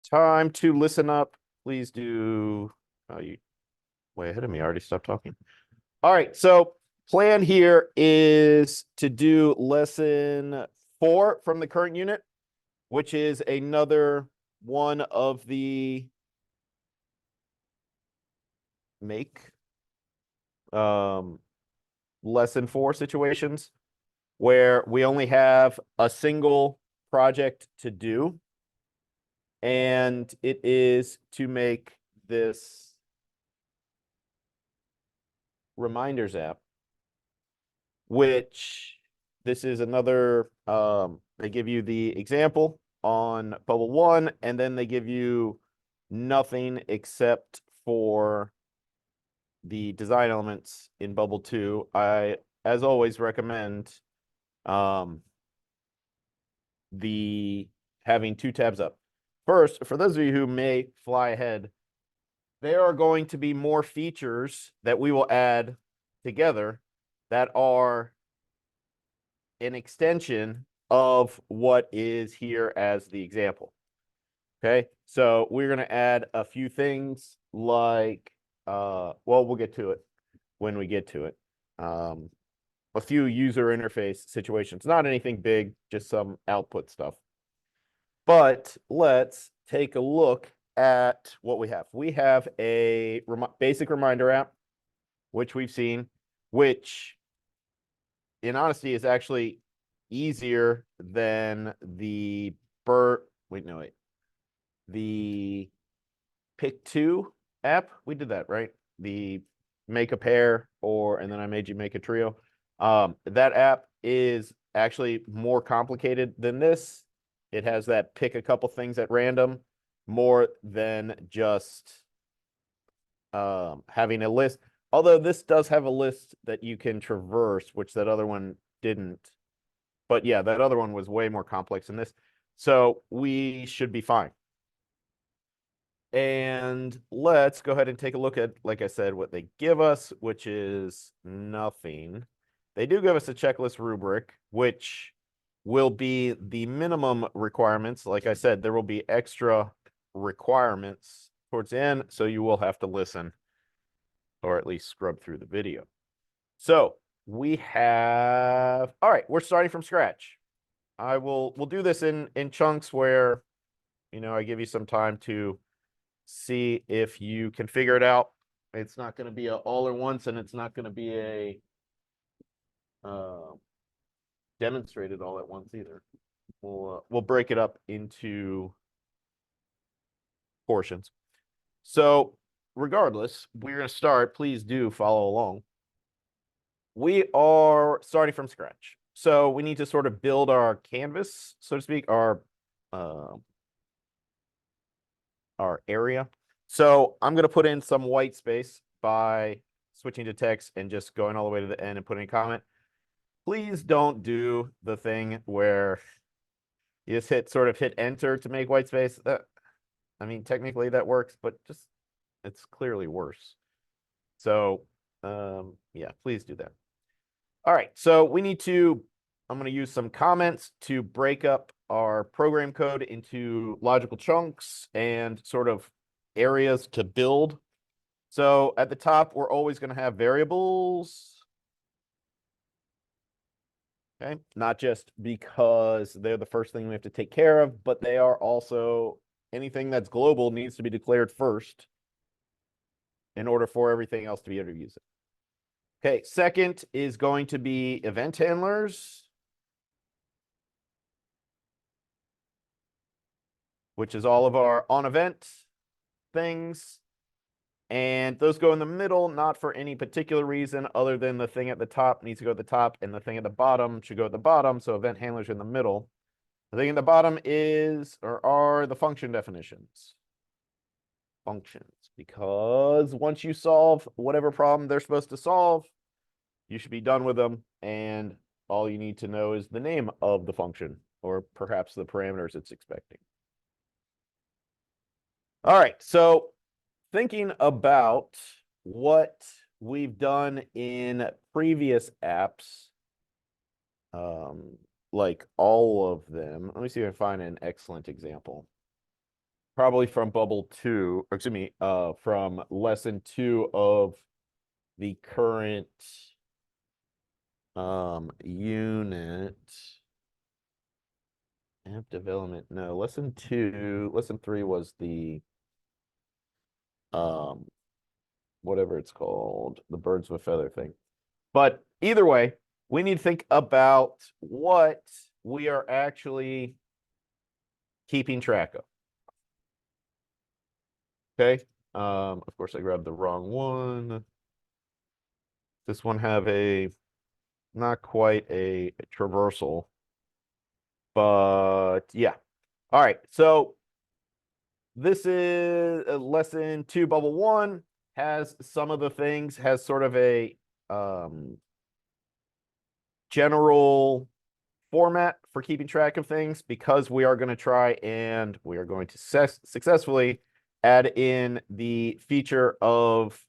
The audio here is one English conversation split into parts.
Time to listen up. Please do. Oh, you way ahead of me. I already stopped talking. All right. So, plan here is to do lesson 4 from the current unit, which is another one of the make lesson 4 situations where we only have a single project to do, and it is to make this reminders app, which this is another, they give you the example on bubble 1, and then they give you nothing except for the design elements in bubble 2. I, as always, recommend the having 2 tabs up. First, for those of you who may fly ahead, there are going to be more features that we will add together that are an extension of what is here as the example. Okay, so we're going to add a few things like, well, we'll get to it when we get to it. A few user interface situations, not anything big, just some output stuff. But let's take a look at what we have. We have a basic reminder app, which we've seen, which in honesty is actually easier than the the pick 2 app. We did that, right? The make a pair, and then I made you make a trio. That app is actually more complicated than this. It has that pick a couple things at random more than just having a list. Although this does have a list that you can traverse, which that other one didn't. But yeah, that other one was way more complex than this. So we should be fine. And let's go ahead and take a look at, like I said, what they give us, which is nothing. They do give us a checklist rubric, which will be the minimum requirements. Like I said, there will be extra requirements towards the end, so you will have to listen or at least scrub through the video. So we have, all right, we're starting from scratch. We'll do this in chunks where, I give you some time to see if you can figure it out. It's not going to be a all at once, and it's not going to be a demonstrated all at once either. We'll break it up into portions. So regardless, we're going to start. Please do follow along. We are starting from scratch. So we need to sort of build our canvas, so to speak, our area. So I'm going to put in some white space by switching to text and just going all the way to the end and putting a comment. Please don't do the thing where you just hit enter to make white space. I mean, technically that works, but just it's clearly worse. So yeah, please do that. All right, so I'm going to use some comments to break up our program code into logical chunks and sort of areas to build. So at the top, we're always going to have variables. Okay, not just because they're the first thing we have to take care of, but they are also anything that's global needs to be declared first in order for everything else to be able to use it. Okay, second is going to be event handlers, which is all of our on event things. And those go in the middle, not for any particular reason other than the thing at the top needs to go at the top and the thing at the bottom should go at the bottom. So event handlers are in the middle. The thing at the bottom are the function definitions. Functions, because once you solve whatever problem they're supposed to solve, you should be done with them. And all you need to know is the name of the function or perhaps the parameters it's expecting. All right, so thinking about what we've done in previous apps, like all of them. Let me see if I can find an excellent example. probably from bubble 2, or excuse me, from lesson 2 of the current unit. App development. No, lesson 2, lesson 3 was the um whatever it's called, the birds with feather thing. But either way, we need to think about what we are actually keeping track of. Okay. Of course I grabbed the wrong one. This one have a not quite a traversal, but yeah. All right. So this is lesson 2, bubble 1 has some of the things, has sort of a general format for keeping track of things, because we are going to try and we are going to successfully add in the feature of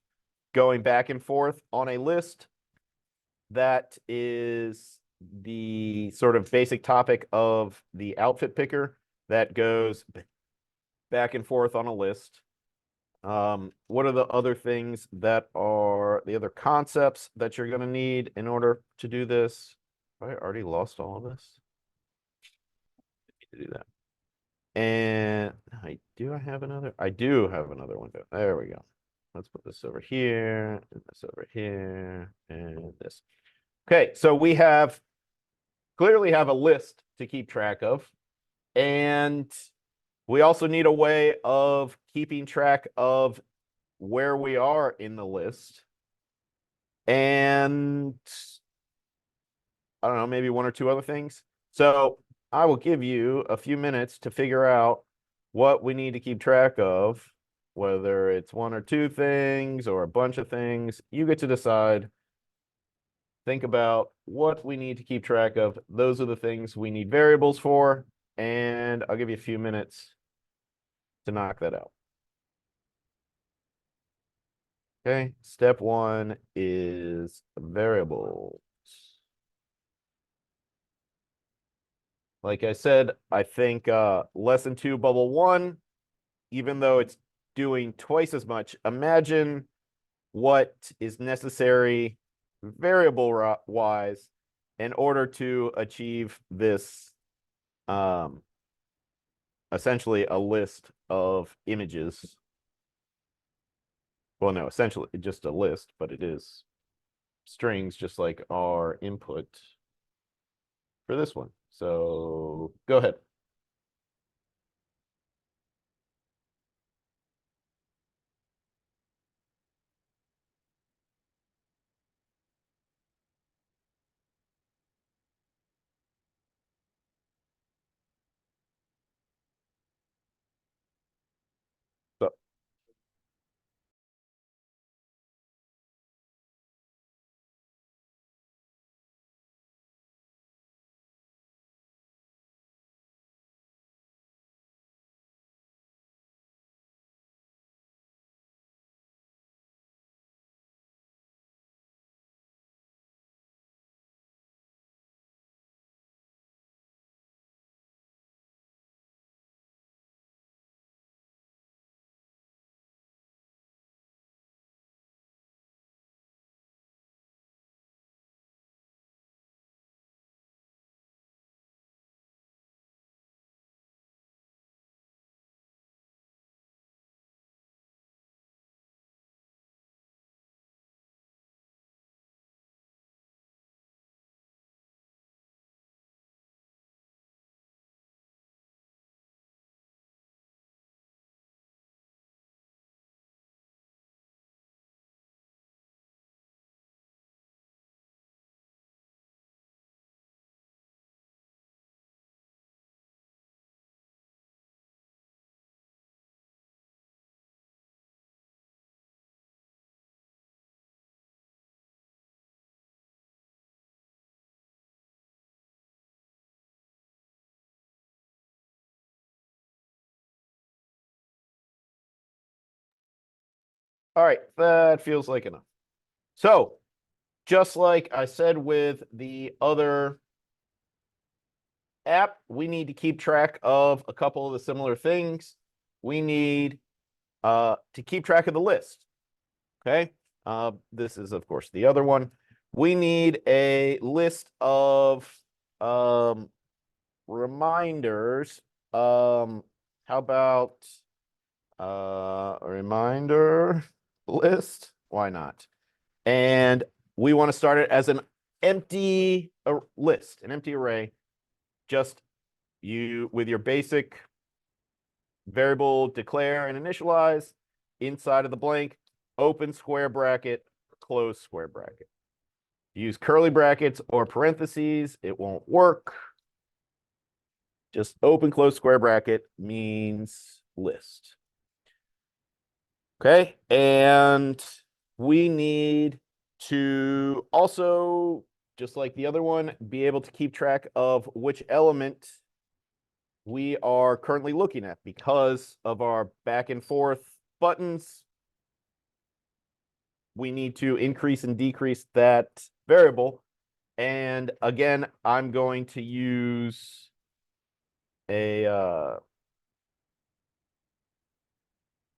going back and forth on a list. That is the sort of basic topic of the outfit picker that goes back and forth on a list. What are the other things that are the other concepts that you're going to need in order to do this? Have I already lost all of this? I need to do that. And I have another. I do have another window. There we go. Let's put this over here, and this over here, and this. Okay, so we clearly have a list to keep track of, and we also need a way of keeping track of where we are in the list. And I don't know, maybe one or two other things. So I will give you a few minutes to figure out what we need to keep track of, whether it's one or two things or a bunch of things. You get to decide. Think about what we need to keep track of. Those are the things we need variables for, and I'll give you a few minutes to knock that out. Okay, step 1 is variables. Like I said, I think lesson 2, bubble 1, even though it's doing twice as much, imagine what is necessary variable wise in order to achieve this essentially a list of images. Well, no, essentially just a list, but it is strings just like our input for this one. So go ahead. So, all right, that feels like enough. So just like I said with the other app, we need to keep track of a couple of the similar things. we need to keep track of the list. Okay. This is, of course, the other one. We need a list of reminders. How about a reminder list? Why not? And we want to start it as an empty list, an empty array. Just you with your basic variable declare and initialize inside of the blank, open square bracket, close square bracket. Use curly brackets or parentheses, it won't work. Just open close square bracket means list. Okay, and we need to also, just like the other one, be able to keep track of which element we are currently looking at because of our back and forth buttons. We need to increase and decrease that variable. And again, I'm going to use a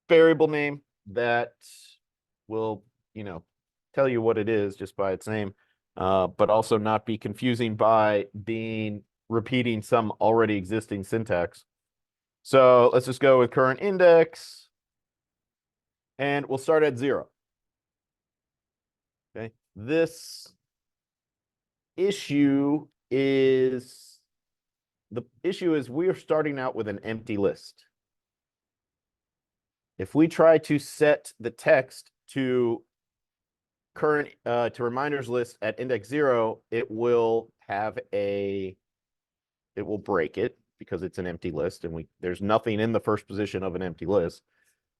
variable name that will, tell you what it is just by its name, but also not be confusing by repeating some already existing syntax. So let's just go with current index, and we'll start at 0. Okay, this issue is, we are starting out with an empty list. If we try to set the text to current to reminders list at index 0, it will break it because it's an empty list, and there's nothing in the first position of an empty list.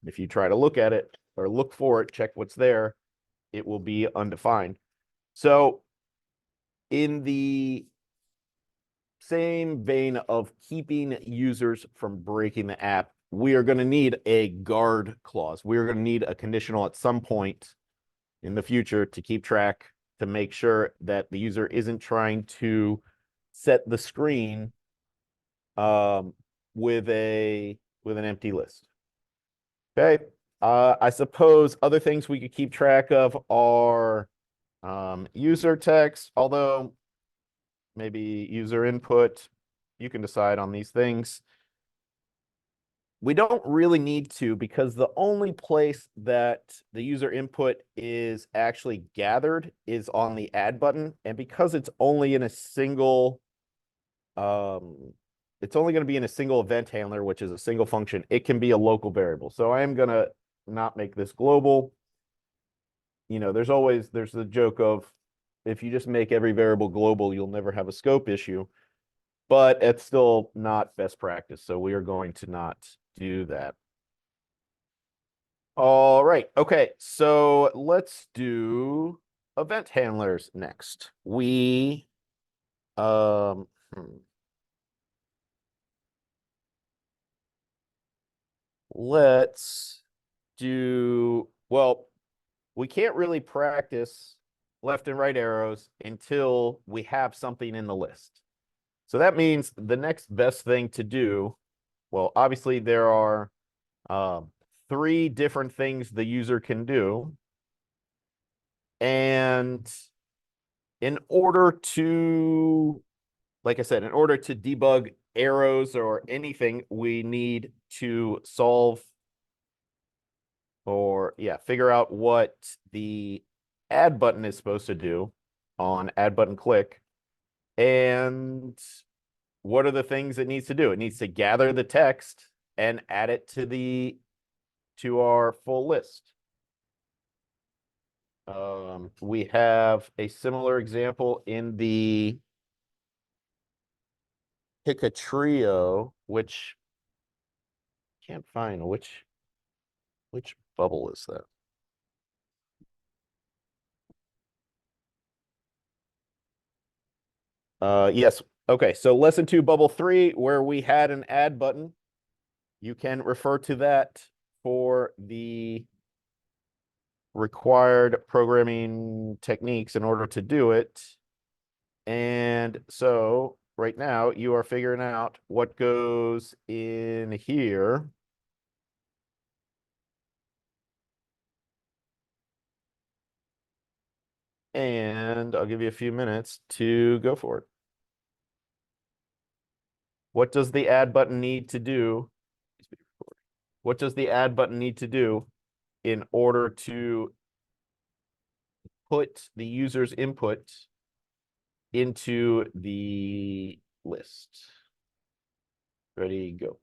If you try to look at it or look for it, check what's there, it will be undefined. So in the same vein of keeping users from breaking the app, we are going to need a guard clause. We are going to need a conditional at some point in the future to keep track, to make sure that the user isn't trying to set the screen with an empty list. Okay. I suppose other things we could keep track of are user text, although maybe user input. You can decide on these things. We don't really need to, because the only place that the user input is actually gathered is on the add button. And because it's only in a single, it's only going to be in a single event handler, which is a single function, it can be a local variable. So I am going to not make this global. There's the joke of, if you just make every variable global, you'll never have a scope issue. But it's still not best practice, so we are going to not do that. All right, okay, so let's do event handlers next. Let's do, well, we can't really practice left and right arrows until we have something in the list. So that means the next best thing to do, well, obviously there are 3 different things the user can do. And in order to, like I said, in order to debug arrows or anything, we need to figure out what the add button is supposed to do on add button click. And what are the things it needs to do? It needs to gather the text and add it to our full list. We have a similar example in the pick a trio, which can't find which bubble is that? Yes. Okay, so lesson 2, bubble 3, where we had an add button. You can refer to that for the required programming techniques in order to do it. And so right now you are figuring out what goes in here. and I'll give you a few minutes to go for it. What does the add button need to do? What does the add button need to do in order to put the user's input into the list? Ready, go.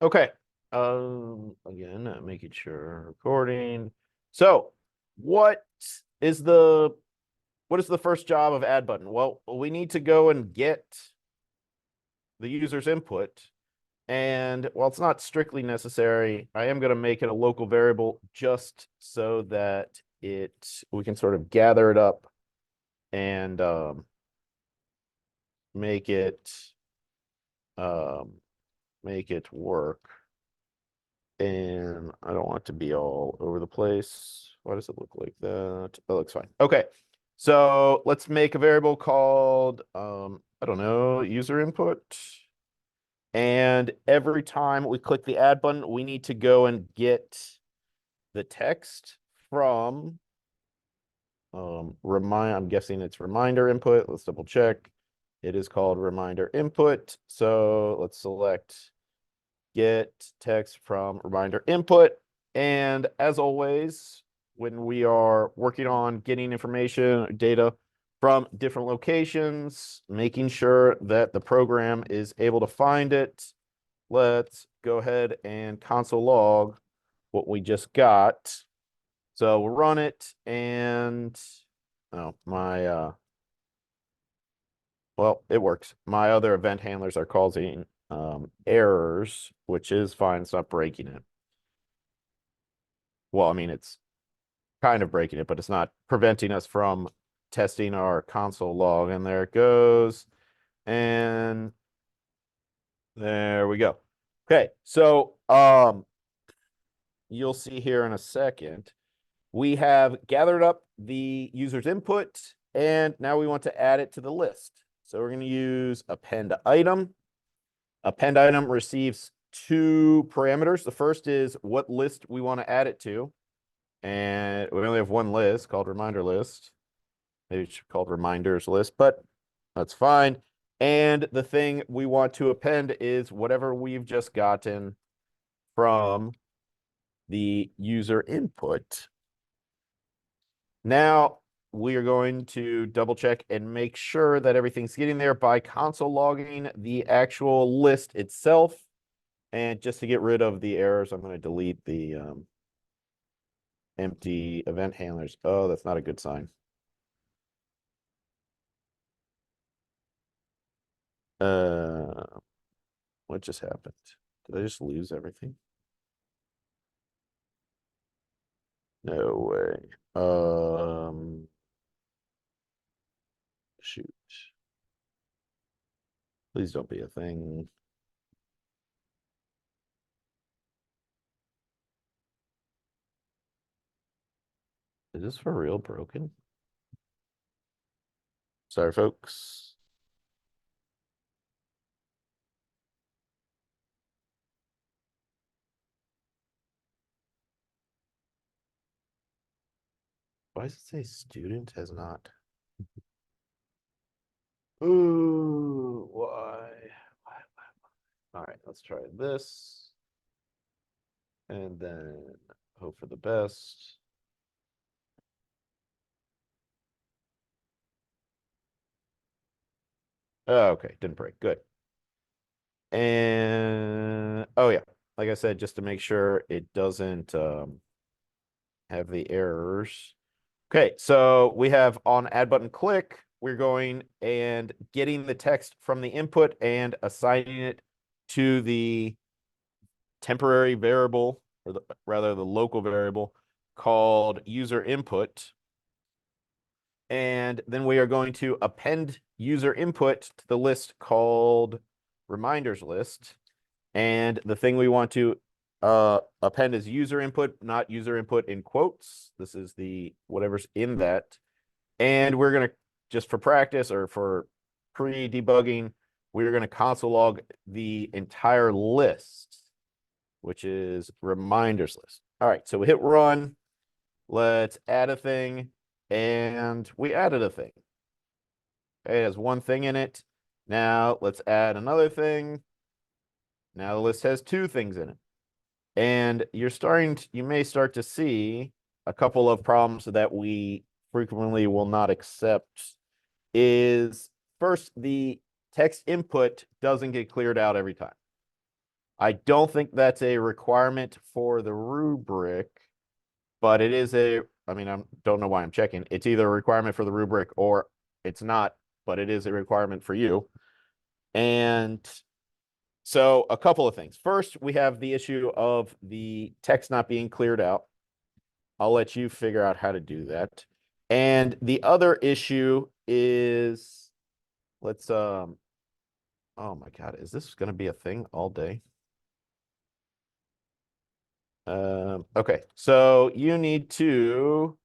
Okay. Again, making sure recording. So, what is the what is the first job of add button? Well, we need to go and get the user's input. And while it's not strictly necessary, I am going to make it a local variable just so that we can sort of gather it up and make it make it work. And I don't want it to be all over the place. Why does it look like that? That looks fine. Okay. So let's make a variable called, I don't know, user input. And every time we click the add button, we need to go and get the text from I'm guessing it's reminder input. Let's double check. It is called reminder input. So let's select get text from reminder input. And as always, when we are working on getting information, data from different locations, making sure that the program is able to find it, let's go ahead and console log what we just got. So we'll run it and well, it works. My other event handlers are causing errors, which is fine. It's not breaking it. Well, I mean, it's kind of breaking it, but it's not preventing us from testing our console log. And there it goes. And there we go. Okay, so you'll see here in a second, we have gathered up the user's input, and now we want to add it to the list. So we're going to use append item. Append item receives two parameters. The first is what list we want to add it to. And we only have one list called reminder list. Maybe it's called reminders list, but that's fine. And the thing we want to append is whatever we've just gotten from the user input. Now we are going to double check and make sure that everything's getting there by console logging the actual list itself. And just to get rid of the errors, I'm going to delete the empty event handlers. Oh, that's not a good sign. What just happened? Did I just lose everything? No way. Shoot. Please don't be a thing. Is this for real broken? Sorry, folks. Why does it say student has not? Ooh, why? All right, let's try this. And then hope for the best. Oh, okay, didn't break. Good. And oh yeah, like I said, just to make sure it doesn't have the errors. Okay, so we have on add button click, we're going and getting the text from the input and assigning it to the temporary variable, or rather the local variable called user input. And then we are going to append user input to the list called reminders list. And the thing we want to append is user input, not user input in quotes. This is the whatever's in that. And we're going to, just for practice or for pre-debugging, we're going to console log the entire list, which is reminders list. All right, so we hit run. Let's add a thing. And we added a thing. Okay, it has one thing in it. Now let's add another thing. Now the list has two things in it. And you may start to see a couple of problems that we frequently will not accept. Is first, the text input doesn't get cleared out every time. I don't think that's a requirement for the rubric, but it is I mean, I don't know why I'm checking. It's either a requirement for the rubric or it's not, but it is a requirement for you. And so a couple of things. First, we have the issue of the text not being cleared out. I'll let you figure out how to do that. And the other issue is, let's oh my God, is this going to be a thing all day? Okay, so you need to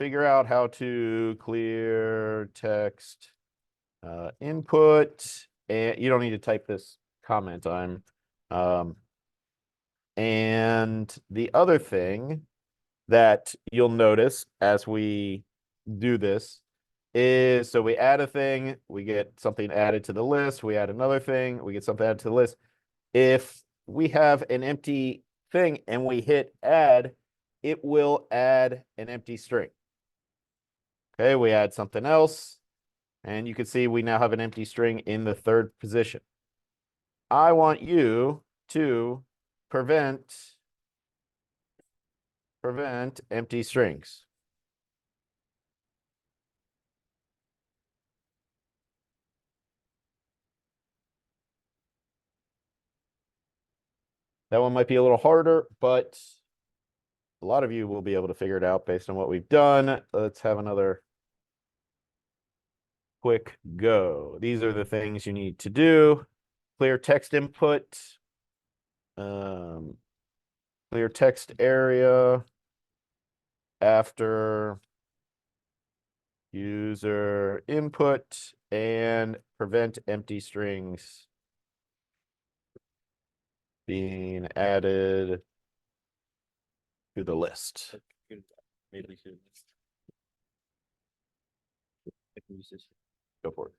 figure out how to clear text input, and you don't need to type this comment. And the other thing that you'll notice as we do this is, so we add a thing, we get something added to the list, we add another thing, we get something added to the list. If we have an empty thing and we hit add, it will add an empty string. Okay, we add something else, and you can see we now have an empty string in the third position. I want you to prevent empty strings. That one might be a little harder, but a lot of you will be able to figure it out based on what we've done. Let's have another quick go. These are the things you need to do. Clear text input, clear text area after user input, and prevent empty strings being added to the list. Maybe to I can use this. Go for it.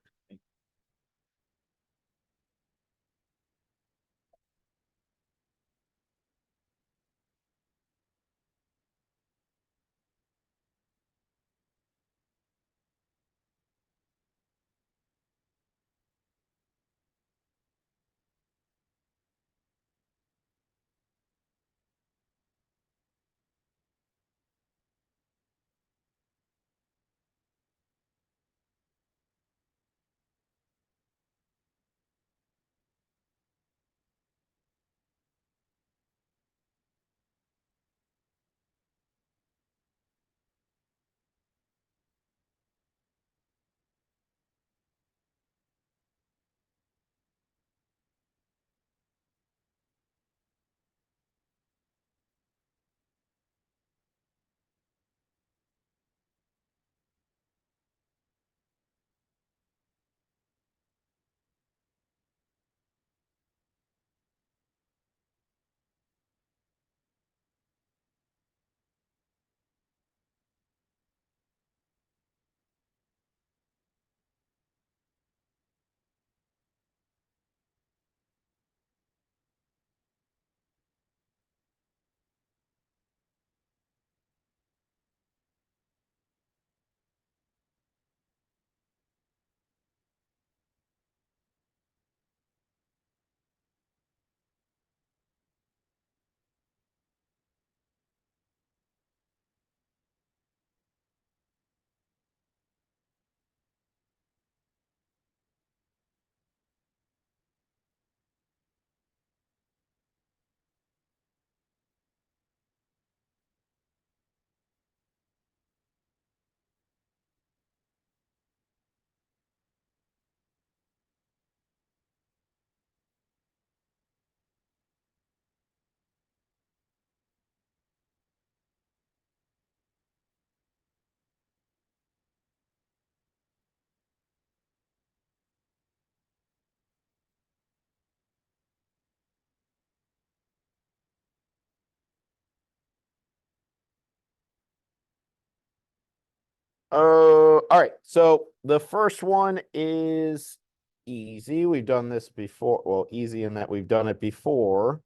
All right. So the first one is easy. We've done this before. Well, easy in that we've done it before.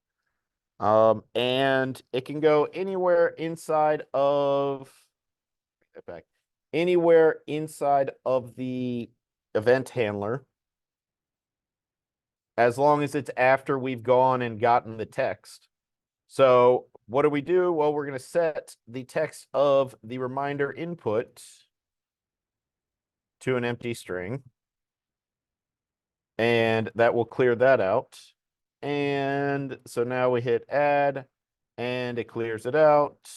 And it can go anywhere inside of back, anywhere inside of the event handler, as long as it's after we've gone and gotten the text. So what do we do? Well, we're going to set the text of the reminder input to an empty string. And that will clear that out. And so now we hit add and it clears it out.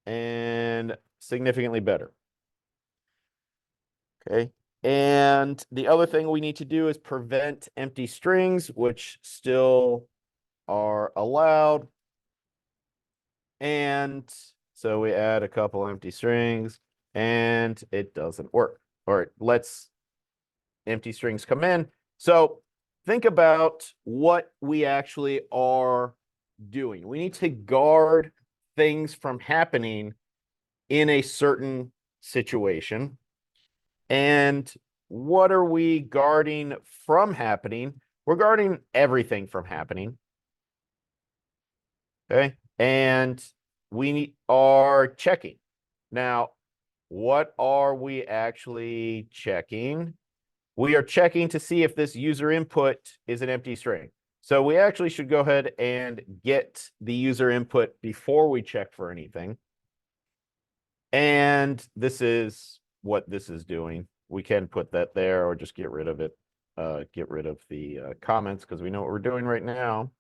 And significantly better. Okay. And the other thing we need to do is prevent empty strings, which still are allowed. And so we add a couple empty strings and it doesn't work, or it lets empty strings come in. So think about what we actually are doing. We need to guard things from happening in a certain situation. And what are we guarding from happening? We're guarding everything from happening. Okay. And we are checking. Now, what are we actually checking? We are checking to see if this user input is an empty string. So we actually should go ahead and get the user input before we check for anything. And this is what this is doing. We can put that there or just get rid of it. Get rid of the comments because we know what we're doing right now.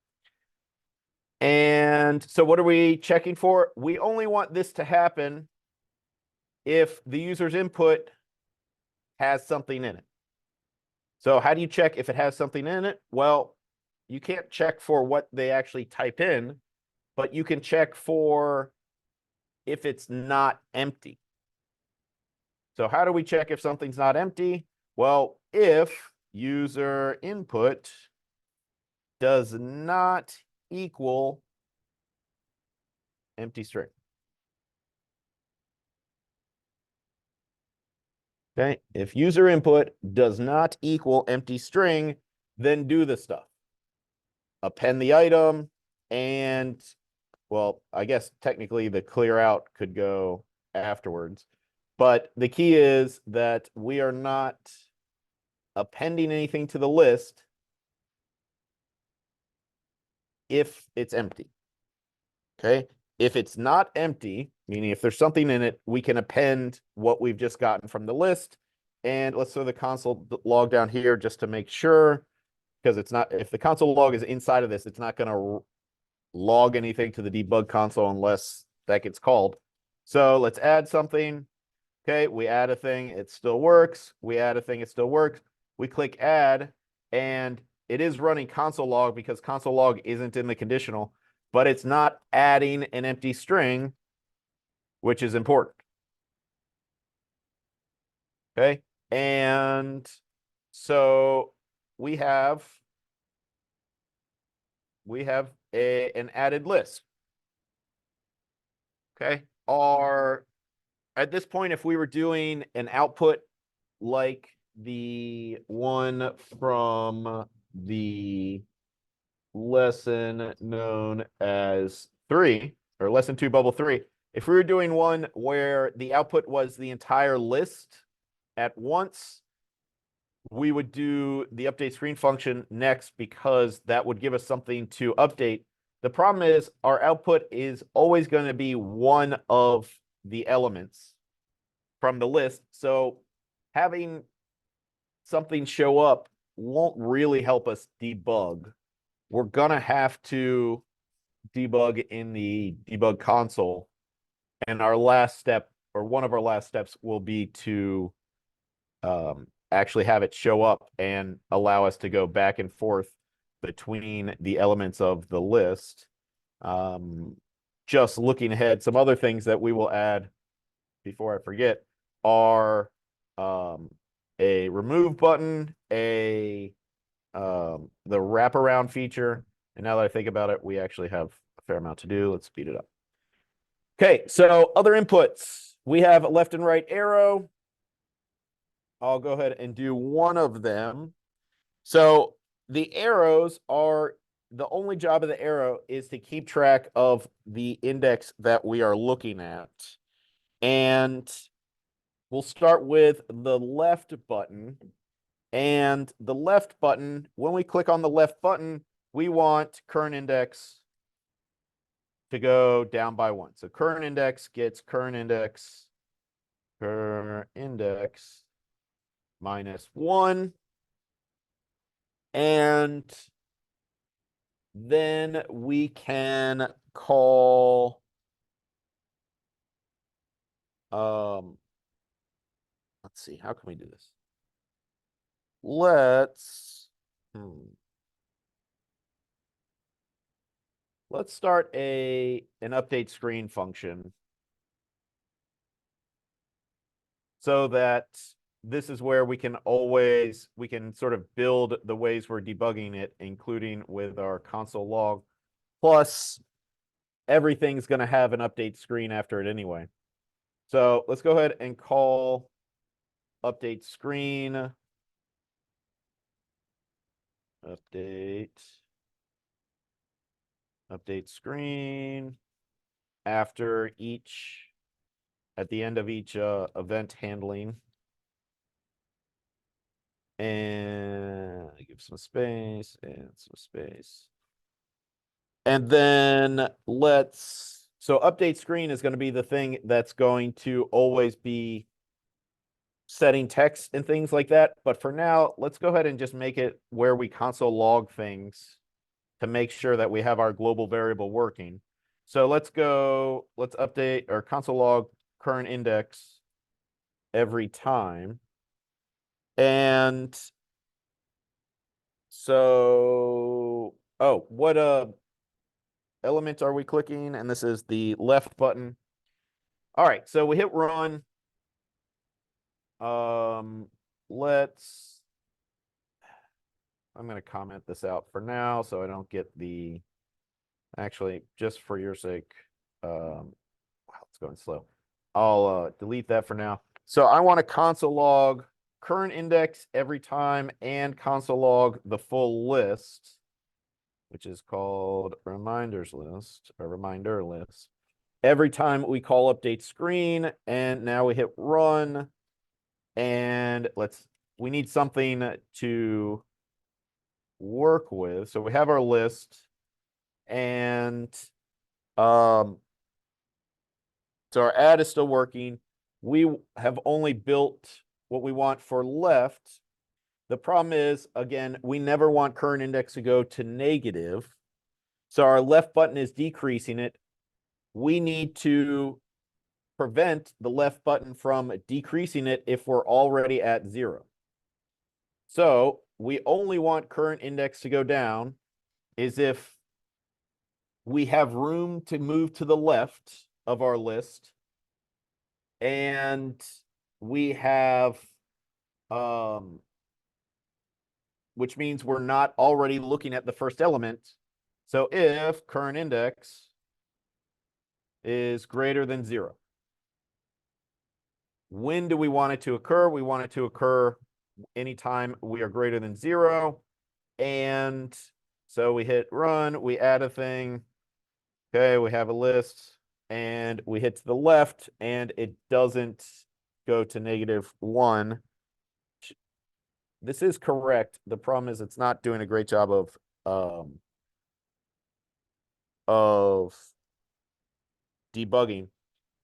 And so what are we checking for? We only want this to happen if the user's input has something in it. So how do you check if it has something in it? Well, you can't check for what they actually type in, but you can check for if it's not empty. So how do we check if something's not empty? Well, if user input does not equal empty string. Okay, if user input does not equal empty string, then do the stuff. Append the item, and, well, I guess technically the clear out could go afterwards. But the key is that we are not appending anything to the list if it's empty. Okay, if it's not empty, meaning if there's something in it, we can append what we've just gotten from the list. And let's throw the console log down here just to make sure, because it's not, if the console log is inside of this, it's not going to log anything to the debug console unless that gets called. So let's add something. Okay, we add a thing, it still works. We add a thing, it still works. We click add, and it is running console log because console log isn't in the conditional, but it's not adding an empty string, which is important. Okay, and so we have an added list. Okay, at this point, if we were doing an output like the one from the lesson known as 3, or lesson 2 bubble 3, if we were doing one where the output was the entire list at once, we would do the update screen function next because that would give us something to update. The problem is our output is always going to be one of the elements from the list. So having something show up won't really help us debug. We're going to have to debug in the debug console. And our last step, or one of our last steps, will be to actually have it show up and allow us to go back and forth between the elements of the list. Just looking ahead, some other things that we will add before I forget are a remove button, the wraparound feature. And now that I think about it, we actually have a fair amount to do. Let's speed it up. Okay, so other inputs. We have a left and right arrow. I'll go ahead and do one of them. So the arrows are, the only job of the arrow is to keep track of the index that we are looking at. And we'll start with the left button. And the left button, when we click on the left button, we want current index to go down by 1. So current index gets current index minus 1. And then we can call let's see, how can we do this? Let's start an update screen function so that this is where we can sort of build the ways we're debugging it, including with our console log. Plus, everything's going to have an update screen after it anyway. So let's go ahead and call update screen. Update screen after at the end of each event handling. And give some space and some space. And then so update screen is going to be the thing that's going to always be setting text and things like that. But for now, let's go ahead and just make it where we console log things to make sure that we have our global variable working. So let's update or console log current index every time. And so, what element are we clicking? And this is the left button. All right, so we hit run. I'm going to comment this out for now so I don't get actually, just for your sake, Wow, it's going slow. I'll delete that for now. So I want to console log current index every time and console log the full list, which is called reminders list or reminder list. Every time we call update screen, and now we hit run, and we need something to work with. So we have our list, and so our add is still working. We have only built what we want for left. The problem is, again, we never want current index to go to negative. So our left button is decreasing it. We need to prevent the left button from decreasing it if we're already at 0. So we only want current index to go down is if we have room to move to the left of our list, and we have which means we're not already looking at the first element. So if current index is greater than 0, when do we want it to occur? We want it to occur anytime we are greater than 0. And so we hit run, we add a thing. Okay, we have a list, and we hit to the left, and it doesn't go to -1. This is correct. The problem is it's not doing a great job of debugging.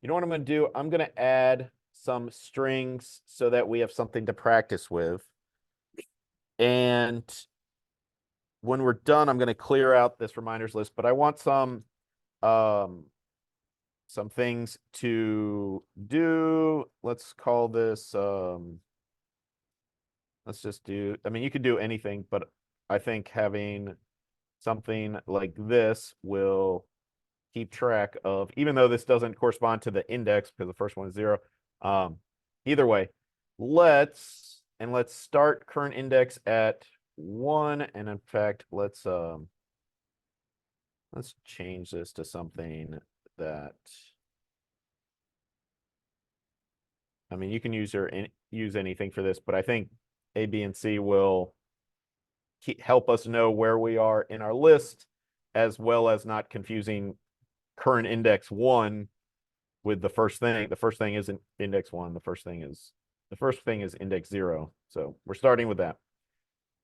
You know what I'm going to do? I'm going to add some strings so that we have something to practice with. And when we're done, I'm going to clear out this reminders list, but I want some things to do. Let's call this, let's just do, I mean, you could do anything, but I think having something like this will keep track of, even though this doesn't correspond to the index because the first one is 0. Either way, let's start current index at 1. And in fact, let's change this to something that, I mean, you can use anything for this, but I think A, B, and C will help us know where we are in our list, as well as not confusing current index 1 with the first thing. The first thing isn't index 1. The first thing is index 0. So we're starting with that.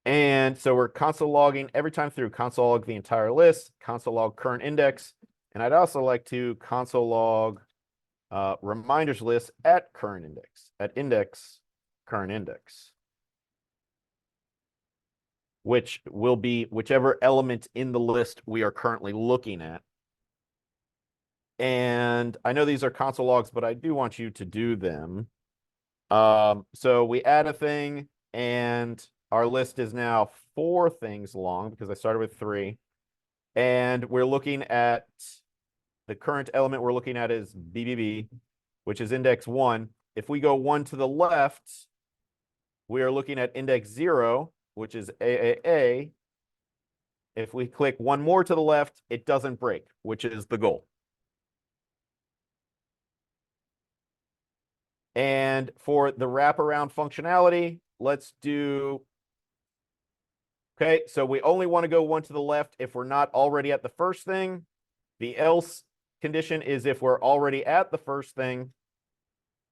And so we're console logging every time through. Console log the entire list, console log current index. And I'd also like to console log reminders list at current index, at index current index, which will be whichever element in the list we are currently looking at. And I know these are console logs, but I do want you to do them. So we add a thing, and our list is now 4 things long because I started with 3. And we're looking at the current element we're looking at is BBB, which is index 1. If we go 1 to the left, we are looking at index 0, which is AAA. If we click 1 more to the left, it doesn't break, which is the goal. And for the wraparound functionality, let's do, okay, so we only want to go 1 to the left if we're not already at the first thing. The else condition is if we're already at the first thing.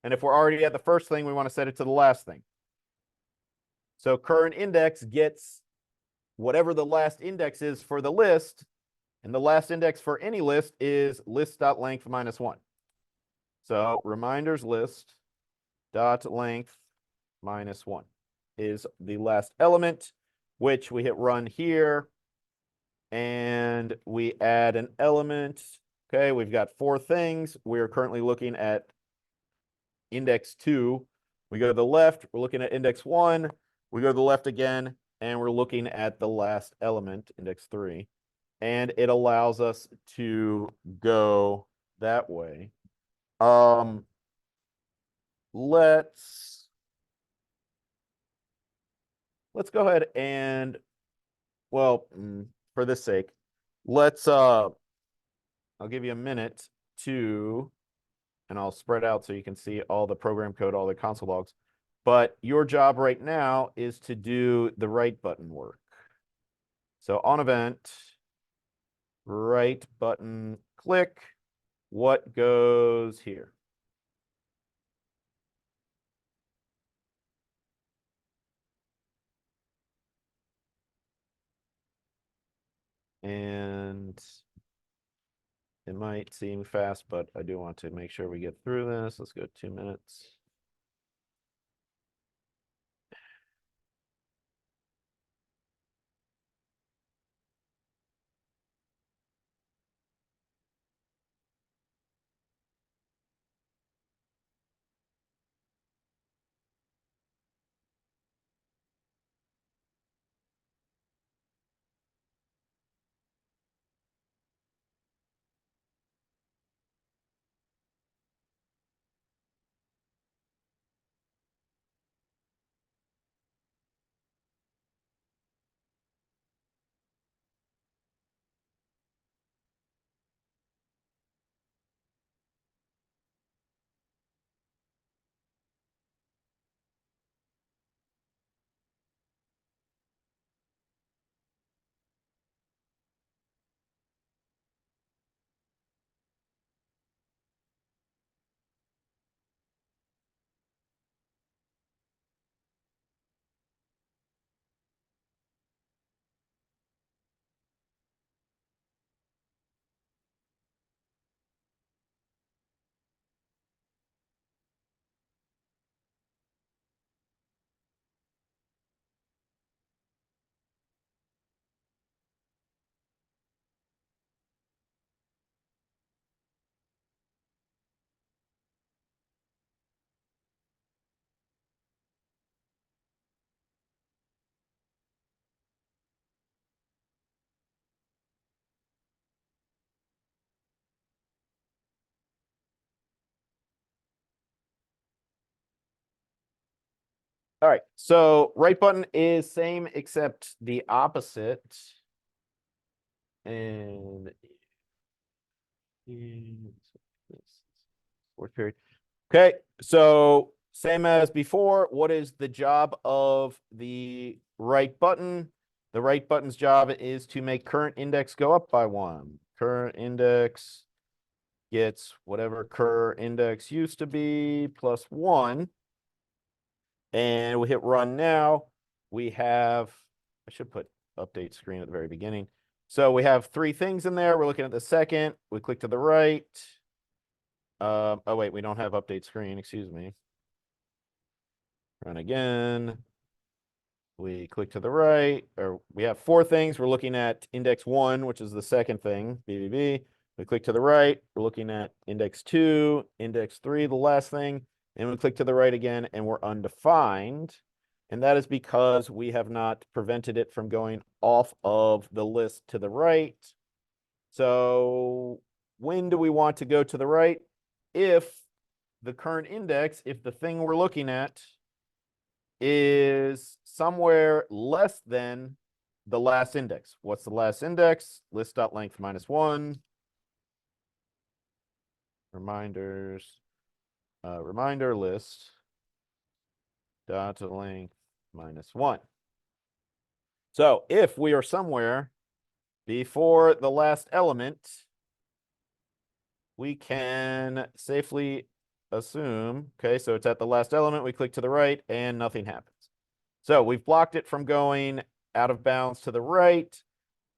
And if we're already at the first thing, we want to set it to the last thing. So current index gets whatever the last index is for the list, and the last index for any list is list.length -1. So reminders list dot length -1 is the last element, which we hit run here, and we add an element. Okay, we've got 4 things. We're currently looking at index 2. We go to the left, we're looking at index 1. We go to the left again, and we're looking at the last element, index 3. And it allows us to go that way. Let's go ahead and, well, for this sake, let's I'll give you a minute to, and I'll spread out so you can see all the program code, all the console logs. But your job right now is to do the right button work. So on event, right button click, what goes here? And it might seem fast, but I do want to make sure we get through this. Let's go 2 minutes. All right, so right button is same except the opposite. And fourth period. Okay, so same as before, what is the job of the right button? The right button's job is to make current index go up by 1. Current index gets whatever current index used to be plus 1. And we hit run now. We have, I should put update screen at the very beginning. So we have 3 things in there. We're looking at the second. We click to the right. Oh wait, we don't have update screen, excuse me. Run again. We click to the right, or we have 4 things. We're looking at index 1, which is the second thing, BBB. We click to the right. We're looking at index 2, index 3, the last thing. And we click to the right again, and we're undefined. And that is because we have not prevented it from going off of the list to the right. So when do we want to go to the right? If the current index, if the thing we're looking at is somewhere less than the last index. What's the last index? List.length minus 1. Reminders. Reminder list dot length minus 1. So if we are somewhere before the last element, we can safely assume, okay, so it's at the last element, we click to the right and nothing happens. So we've blocked it from going out of bounds to the right,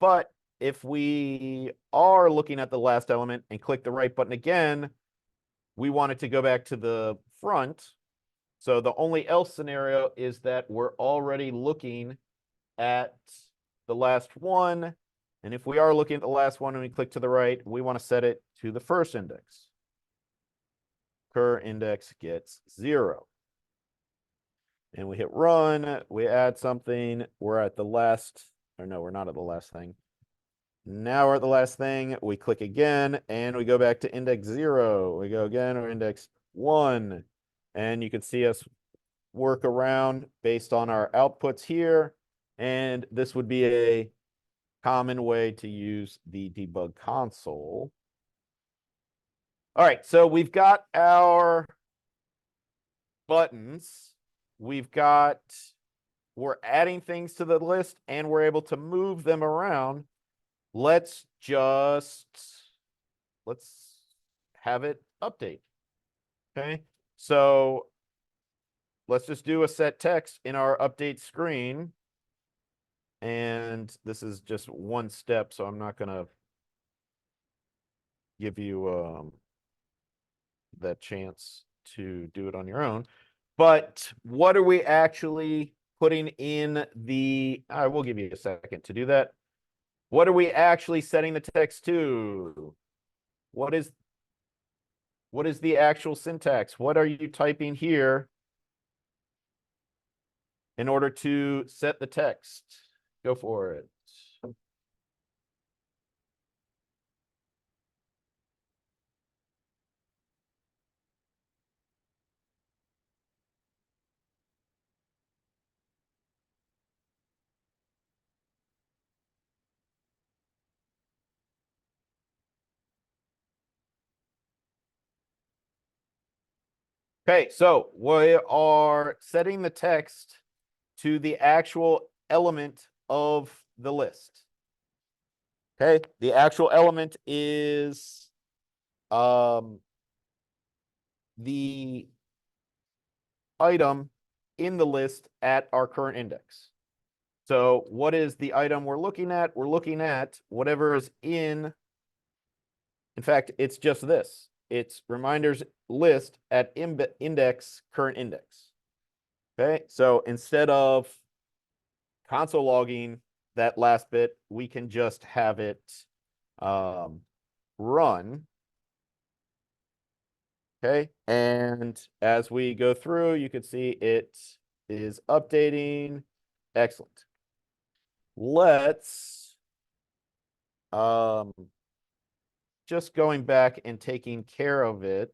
but if we are looking at the last element and click the right button again, we want it to go back to the front. So the only else scenario is that we're already looking at the last one. And if we are looking at the last one and we click to the right, we want to set it to the first index. Cur index gets 0. And we hit run, we add something, we're at the last, or no, we're not at the last thing. Now we're at the last thing, we click again, and we go back to index 0. We go again, or index 1. And you can see us work around based on our outputs here. And this would be a common way to use the debug console. All right, so we've got our buttons. We're adding things to the list and we're able to move them around. Let's have it update. Okay, so let's just do a set text in our update screen. And this is just one step, so I'm not going to give you that chance to do it on your own. But what are we actually putting in the, I will give you a second to do that. What are we actually setting the text to? What is the actual syntax? What are you typing here in order to set the text? Go for it. Okay, so we are setting the text to the actual element of the list. Okay, the actual element is the item in the list at our current index. So what is the item we're looking at? We're looking at whatever is in fact, it's just this. It's reminders list at index, current index. Okay, so instead of console logging that last bit, we can just have it run. Okay, and as we go through, you can see it is updating. Excellent. Let's just going back and taking care of it.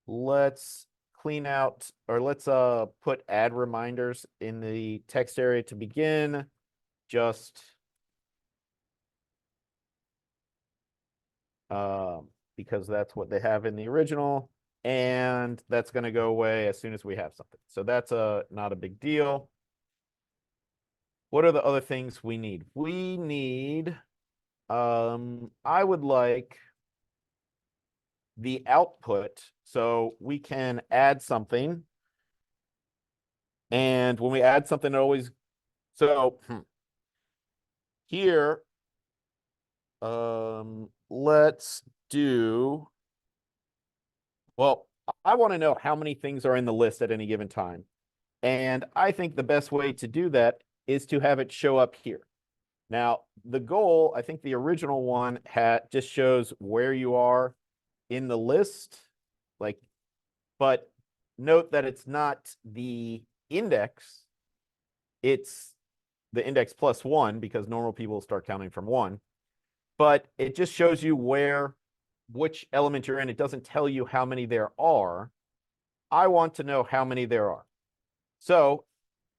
Let's clean out, or let's put add reminders in the text area to begin. Just because that's what they have in the original, and that's going to go away as soon as we have something. So that's not a big deal. What are the other things we need? We need, I would like the output, so we can add something. And when we add something, it always, so here, let's do, well, I want to know how many things are in the list at any given time. And I think the best way to do that is to have it show up here. Now, the goal, I think the original one just shows where you are in the list, like, but note that it's not the index, it's the index plus 1, because normal people start counting from 1. But it just shows you which element you're in. It doesn't tell you how many there are. I want to know how many there are. So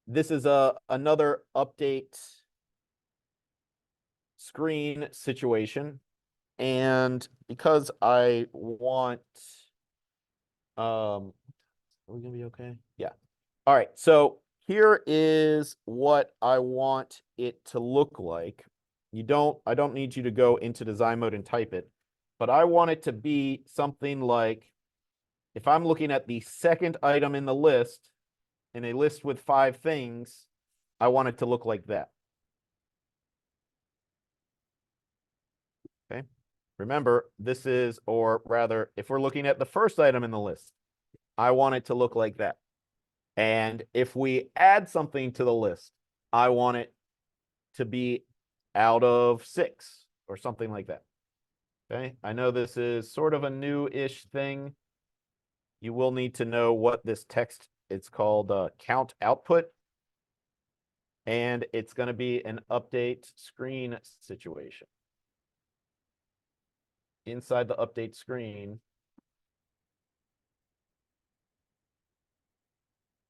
this is another update screen situation. And because I want, are we gonna be okay? Yeah. All right. So here is what I want it to look like. I don't need you to go into design mode and type it, but I want it to be something like, if I'm looking at the second item in the list, in a list with 5 things, I want it to look like that. Okay. Remember, this is, or rather, if we're looking at the first item in the list, I want it to look like that. And if we add something to the list, I want it to be out of 6 or something like that. Okay. I know this is sort of a new-ish thing. You will need to know what this text, it's called count output. And it's going to be an update screen situation. Inside the update screen,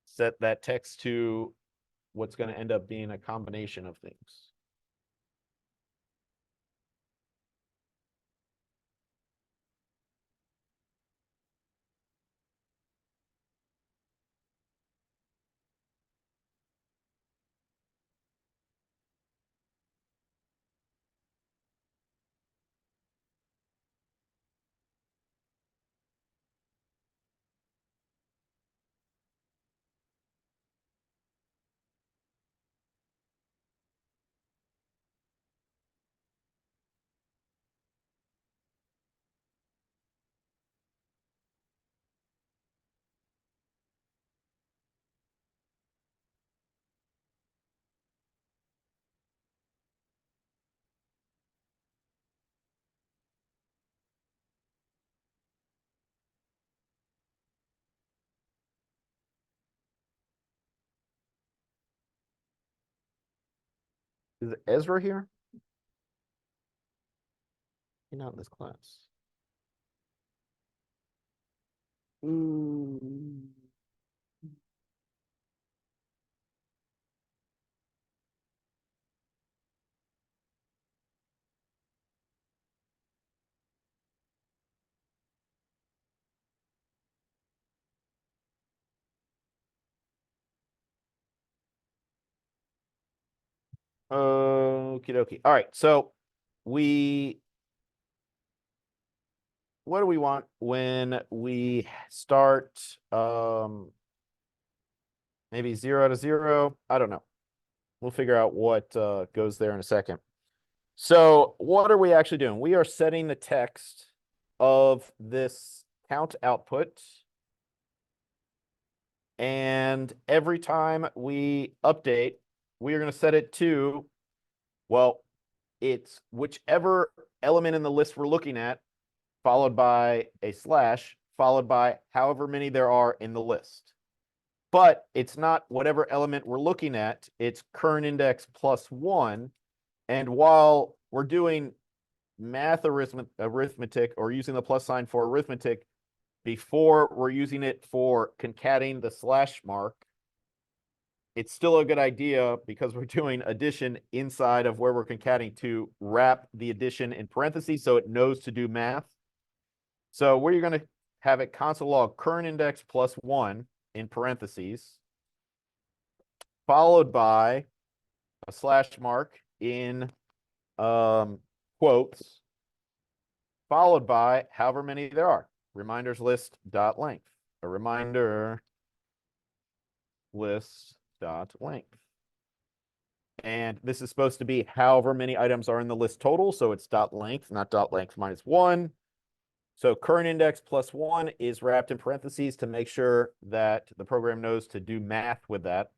set that text to what's going to end up being a combination of things. Is Ezra here? He's not in this class. Mm. Okie dokie. All right. So we, what do we want when we start, maybe 0 to 0? I don't know. We'll figure out what, goes there in a second. So what are we actually doing? We are setting the text of this count output. And every time we update, we are going to set it to, well, it's whichever element in the list we're looking at, followed by a slash, followed by however many there are in the list. But it's not whatever element we're looking at, it's current index plus 1. And while we're doing math arithmetic or using the plus sign for arithmetic, before we're using it for concatenating the slash mark, it's still a good idea, because we're doing addition inside of where we're concatenating, to wrap the addition in parentheses so it knows to do math. So we're going to have it console log current index plus 1 in parentheses, followed by a slash mark in quotes, followed by however many there are. Reminders list dot length. A reminder list dot length. And this is supposed to be however many items are in the list total. So it's dot length, not dot length minus 1. So current index plus 1 is wrapped in parentheses to make sure that the program knows to do math with that,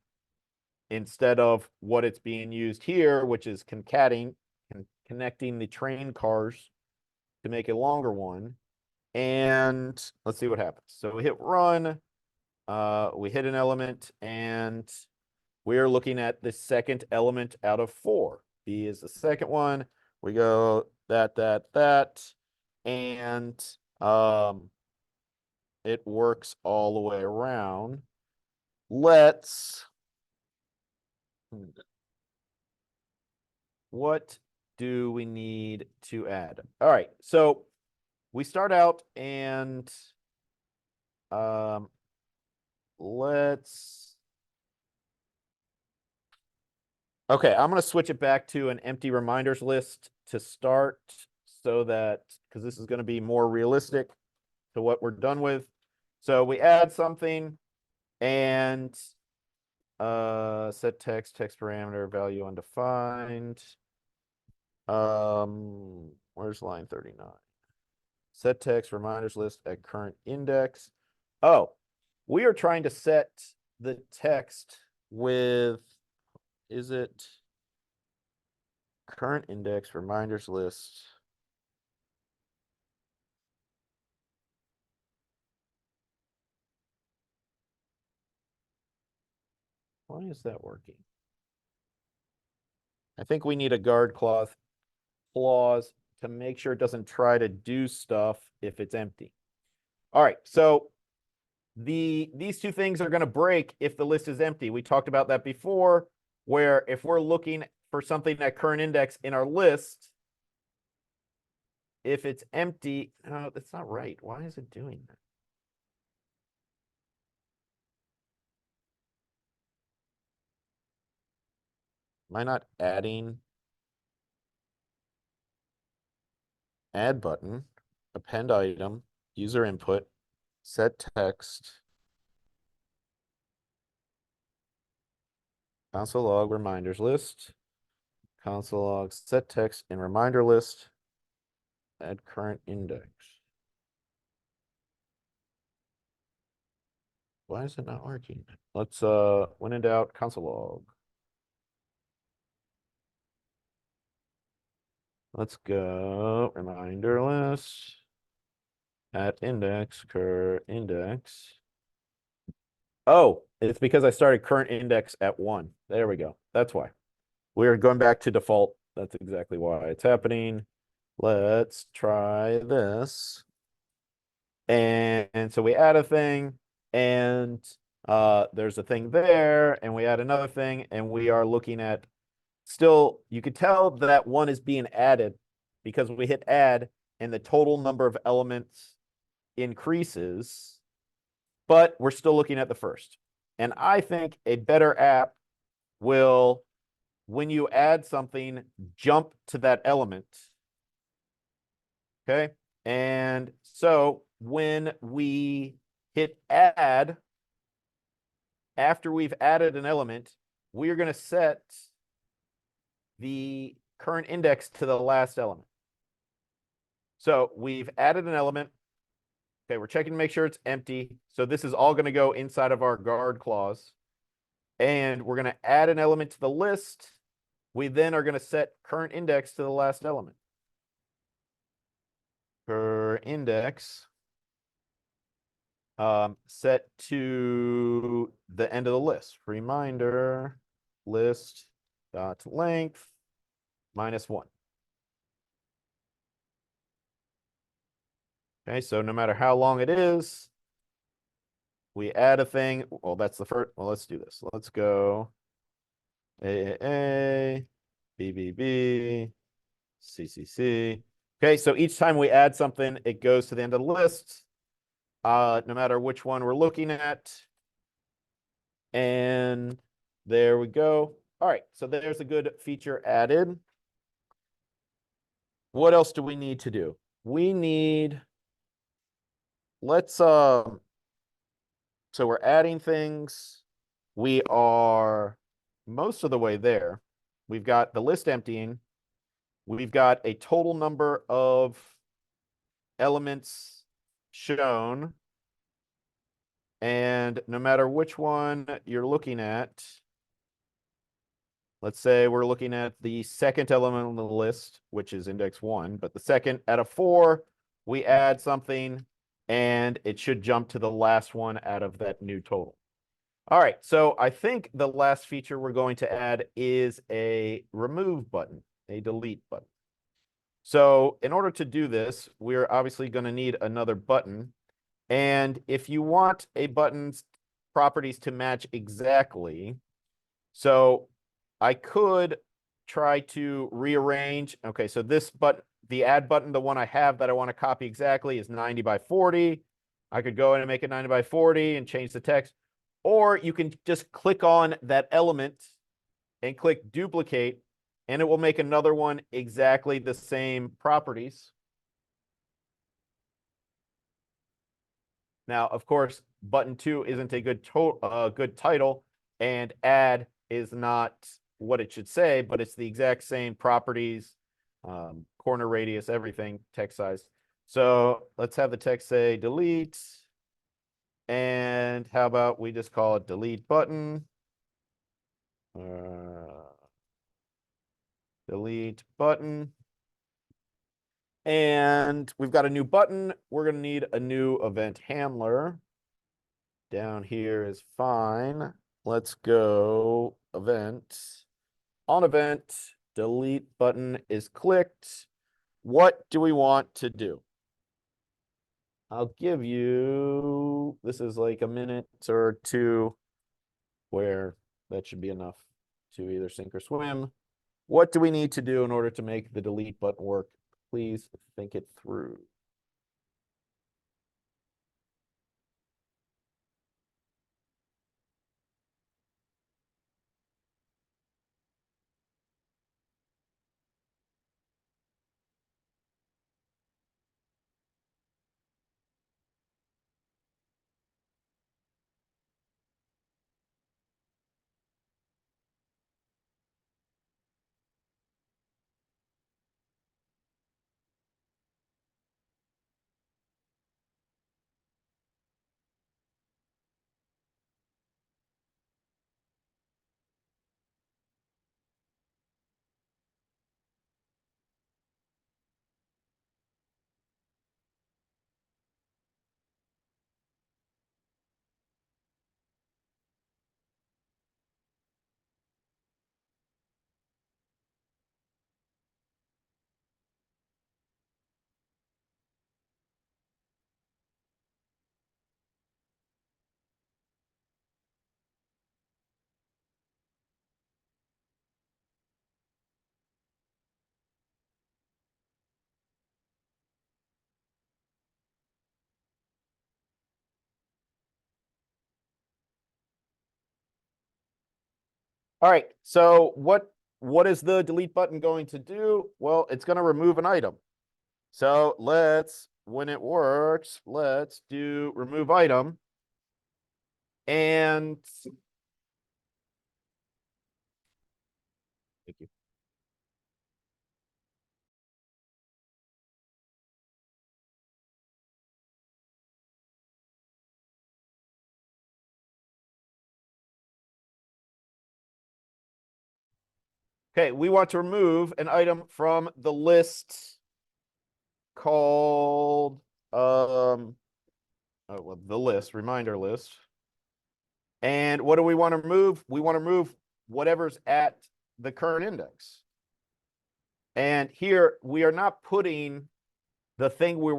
instead of what it's being used here, which is concatenating and connecting the train cars to make a longer one. And let's see what happens. So we hit run, we hit an element, and we're looking at the second element out of 4. B is the second one. We go that, and it works all the way around. Let's, what do we need to add? All right, so we start out and let's, okay, I'm going to switch it back to an empty reminders list to start, so that, because this is going to be more realistic to what we're done with. So we add something and set text parameter value undefined. Where's line 39? Set text reminders list at current index. Oh, we are trying to set the text with, is it current index reminders list? Why is that working? I think we need a guard clause to make sure it doesn't try to do stuff if it's empty. All right, so these two things are going to break if the list is empty. We talked about that before, where if we're looking for something at current index in our list, if it's empty, no, that's not right. Why is it doing that? Am I not adding? Add button, append item, user input, set text, console log reminders list, console log set text in reminder list, add current index. Why is it not working? Let's when in doubt, console log. Let's go reminder list at index, current index. Oh, it's because I started current index at 1. There we go. That's why. We're going back to default. That's exactly why it's happening. Let's try this. And so we add a thing, and there's a thing there, and we add another thing, and we are looking at still, you could tell that one is being added because we hit add and the total number of elements increases, but we're still looking at the first. And I think a better app will, when you add something, jump to that element. Okay. And so when we hit add, after we've added an element, we are going to set the current index to the last element. So we've added an element. Okay, we're checking to make sure it's empty. So this is all going to go inside of our guard clause. And we're going to add an element to the list. We then are going to set current index to the last element. Per index set to the end of the list. Reminder, list dot length -1. Okay, so no matter how long it is, we add a thing. Well, that's the first. Well, let's do this. Let's go A, B, B, B, C, C, C. Okay, so each time we add something, it goes to the end of the list, no matter which one we're looking at. And there we go. All right, so there's a good feature added. What else do we need to do? We need, so we're adding things. We are most of the way there. We've got the list emptying. We've got a total number of elements shown. And no matter which one you're looking at, let's say we're looking at the second element on the list, which is index 1, but the second out of 4, we add something and it should jump to the last one out of that new total. All right, so I think the last feature we're going to add is a remove button, a delete button. So in order to do this, we're obviously going to need another button. And if you want a button's properties to match exactly, so I could try to rearrange. Okay, so this button, the add button, the one I have that I want to copy exactly is 90 by 40. I could go in and make it 90 by 40 and change the text. Or you can just click on that element and click duplicate, and it will make another one exactly the same properties. Now, of course, button 2 isn't a good title, and add is not what it should say, but it's the exact same properties, corner radius, everything, text size. So let's have the text say delete. And how about we just call it delete button? Delete button. And we've got a new button. We're going to need a new event handler. Down here is fine. Let's go event. On event, delete button is clicked. What do we want to do? I'll give you, this is like a minute or two where that should be enough to either sink or swim. What do we need to do in order to make the delete button work? Please think it through. All right, so what is the delete button going to do? Well, it's going to remove an item. So let's, when it works, let's do remove item. And thank you. Okay, we want to remove an item from the list called the list, reminder list. And what do we want to remove? We want to remove whatever's at the current index. And here we are not putting the thing we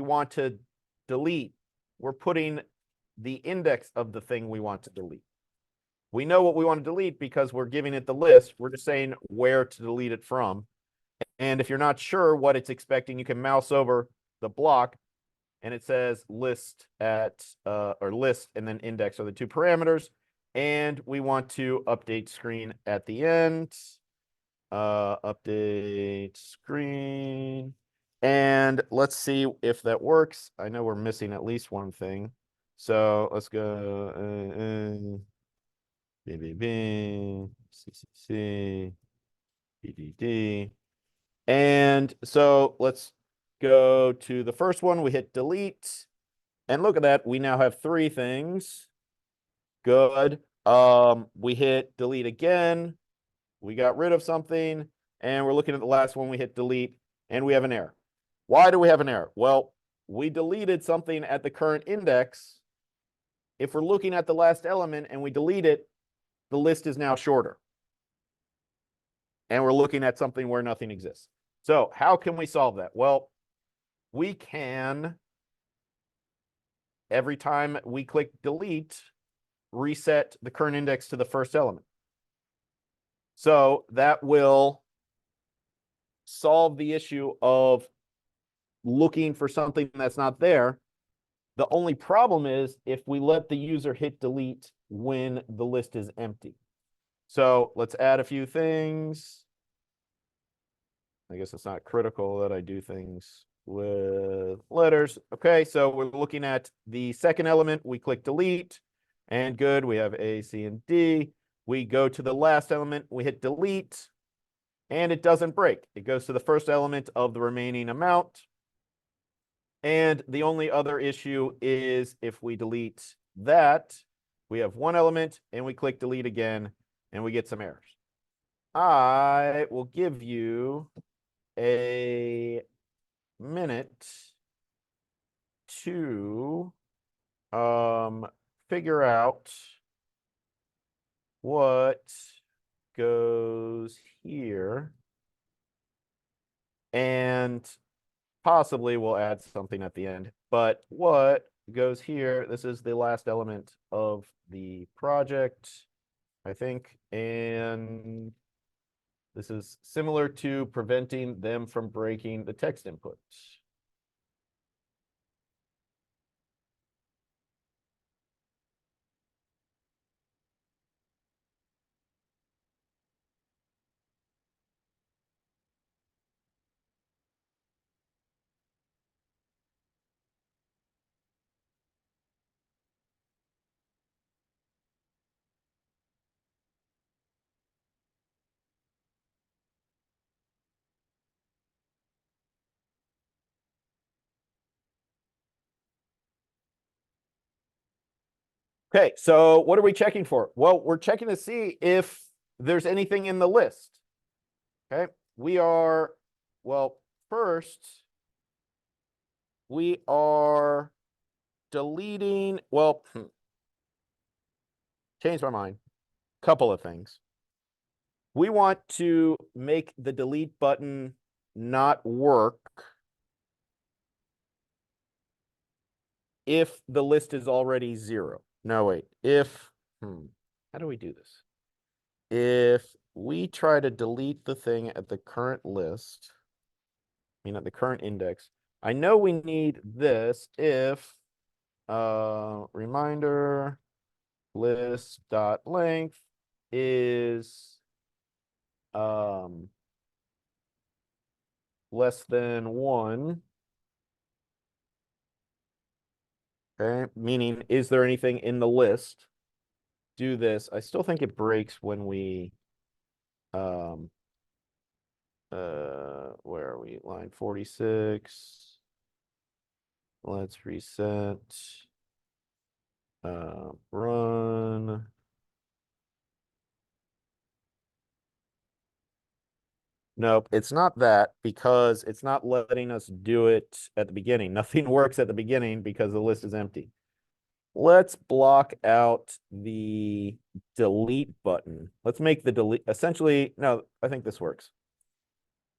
want to delete. We're putting the index of the thing we want to delete. We know what we want to delete because we're giving it the list. We're just saying where to delete it from. And if you're not sure what it's expecting, you can mouse over the block and it says list at or list and then index are the two parameters. And we want to update screen at the end. Update screen. And let's see if that works. I know we're missing at least one thing. So let's go BBB, CCC, BDD. And so let's go to the first one. We hit delete. And look at that. We now have three things. Good. We hit delete again. We got rid of something. And we're looking at the last one. We hit delete. And we have an error. Why do we have an error? Well, we deleted something at the current index. If we're looking at the last element and we delete it, the list is now shorter. And we're looking at something where nothing exists. So how can we solve that? Well, we can, every time we click delete, reset the current index to the first element. So that will solve the issue of looking for something that's not there. The only problem is if we let the user hit delete when the list is empty. So let's add a few things. I guess it's not critical that I do things with letters. Okay, so we're looking at the second element. We click delete and good. We have A, C, and D. We go to the last element. We hit delete and it doesn't break. It goes to the first element of the remaining amount. And the only other issue is if we delete that, we have one element and we click delete again and we get some errors. I will give you a minute to figure out what goes here. And possibly we'll add something at the end. But what goes here, this is the last element of the project, I think. And this is similar to preventing them from breaking the text input. Okay, so what are we checking for? Well, we're checking to see if there's anything in the list. Okay, we are, well, first, we are deleting, well, change my mind. Couple of things. We want to make the delete button not work if the list is already 0. No, wait. If, how do we do this? If we try to delete the thing at the current list, I mean at the current index, I know we need this if reminder list dot length is less than 1. Okay, meaning is there anything in the list? Do this. I still think it breaks when we where are we? Line 46. Let's reset. Run. Nope, it's not that because it's not letting us do it at the beginning. Nothing works at the beginning because the list is empty. Let's block out the delete button. Let's make the delete essentially, no, I think this works.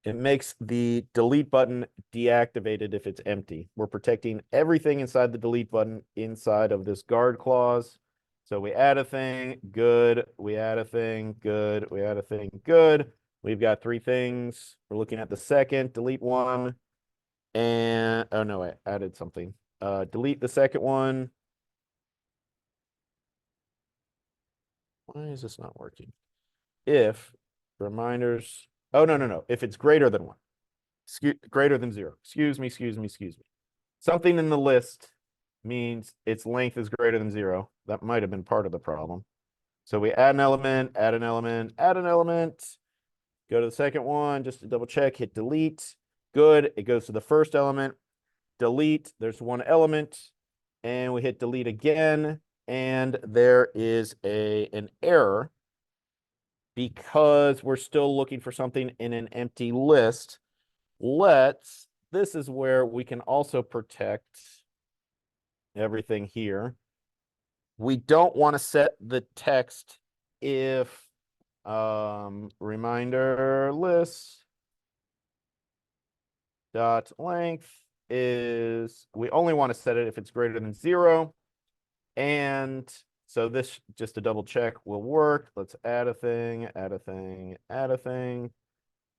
It makes the delete button deactivated if it's empty. We're protecting everything inside the delete button inside of this guard clause. So we add a thing, good. We add a thing, good. We add a thing, good. We've got 3 things. We're looking at the second, delete one. And, oh no, I added something. Delete the second one. Why is this not working? If reminders, oh, no. If it's greater than 1, greater than 0, excuse me. Something in the list means its length is greater than 0. That might have been part of the problem. So we add an element, add an element, add an element. Go to the second one just to double check, hit delete. Good. It goes to the first element. Delete. There's 1 element. And we hit delete again. And there is an error because we're still looking for something in an empty list. This is where we can also protect everything here. We don't want to set the text if reminder list dot length is, we only want to set it if it's greater than 0. And so this, just to double check, will work. Let's add a thing, add a thing, add a thing,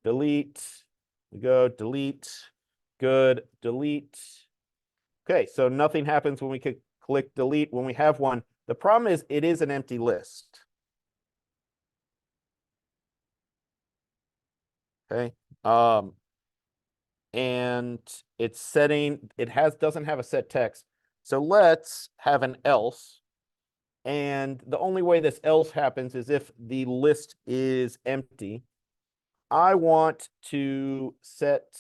delete. We go delete, good, delete. Okay, so nothing happens when we click delete when we have one. The problem is it is an empty list. Okay. And it's setting, doesn't have a set text. So let's have an else. And the only way this else happens is if the list is empty. I want to set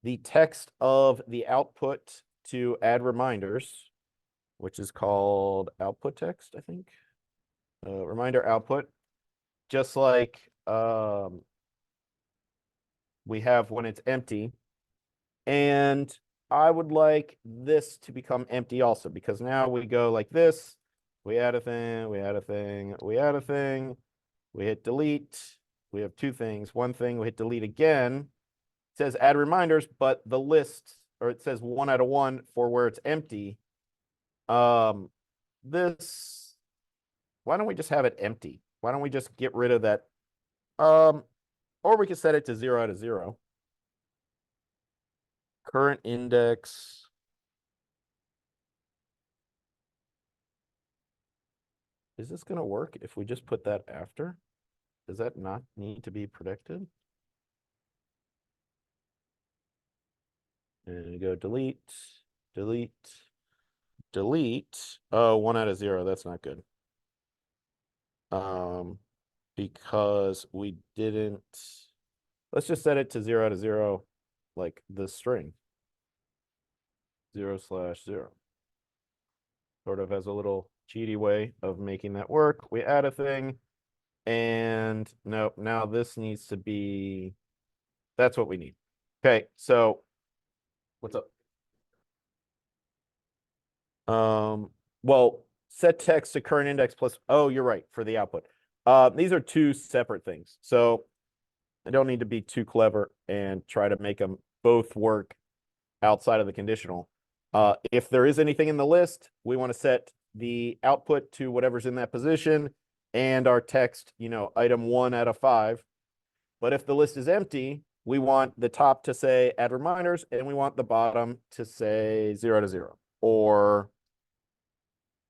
the text of the output to add reminders, which is called output text, I think. Reminder output, just like we have when it's empty. And I would like this to become empty also, because now we go like this. We add a thing, we add a thing, we add a thing. We hit delete. We have 2 things. One thing, we hit delete again. It says add reminders, but the list, or it says 1 out of 1 for where it's empty. This, why don't we just have it empty? Why don't we just get rid of that? Or we could set it to 0 out of 0. Current index. Is this going to work if we just put that after? Does that not need to be protected? And you go delete, delete, delete. Oh, 1 out of 0. That's not good. Because we didn't. Let's just set it to 0 out of 0, like the string. 0/0. Sort of has a little cheaty way of making that work. We add a thing. And no, now this needs to be, that's what we need. Okay, so what's up? Well, set text to current index plus, oh, you're right, for the output. These are 2 separate things. So I don't need to be too clever and try to make them both work outside of the conditional. If there is anything in the list, we want to set the output to whatever's in that position and our text, item 1 out of 5. But if the list is empty, we want the top to say add reminders and we want the bottom to say 0 out of 0. Or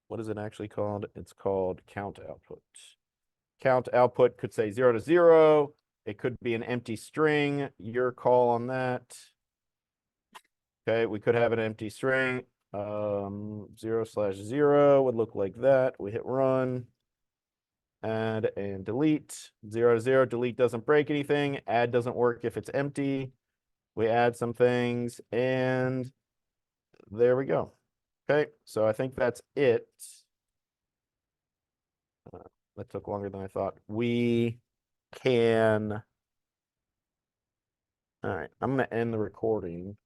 what is it actually called? It's called count output. count output could say 0 to 0. It could be an empty string. Your call on that. Okay, we could have an empty string. 0/0 would look like that. We hit run. Add and delete. 0 to 0. Delete doesn't break anything. Add doesn't work if it's empty. We add some things and there we go. Okay, so I think that's it. That took longer than I thought. We can. All right, I'm going to end the recording.